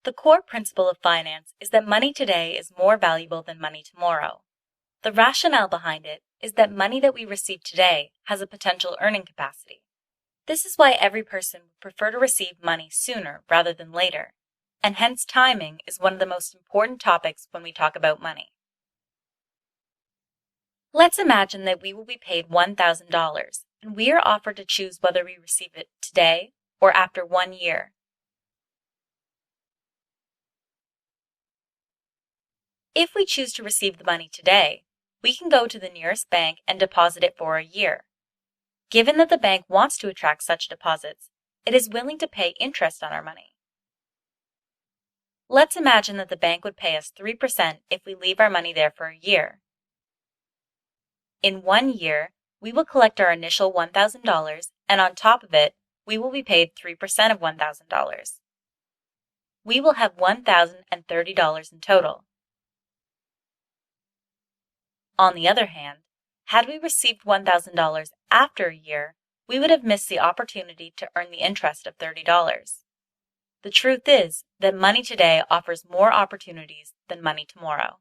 The core principle of finance is that money today is more valuable than money tomorrow. The rationale behind it is that money that we receive today has a potential earning capacity. This is why every person would prefer to receive money sooner rather than later, and hence timing is one of the most important topics when we talk about money. Let's imagine that we will be paid $1,000, and we are offered to choose whether we receive it today or after 1 year. If we choose to receive the money today, we can go to the nearest bank and deposit it for a year. Given that the bank wants to attract such deposits, it is willing to pay interest on our money. Let's imagine that the bank would pay us 3% if we leave our money there for a year. In 1 year, we will collect our initial $1,000, and on top of it, we will be paid 3% of $1,000. We will have $1,030 in total. On the other hand, had we received $1,000 after a year, we would have missed the opportunity to earn the interest of $30. The truth is that money today offers more opportunities than money tomorrow.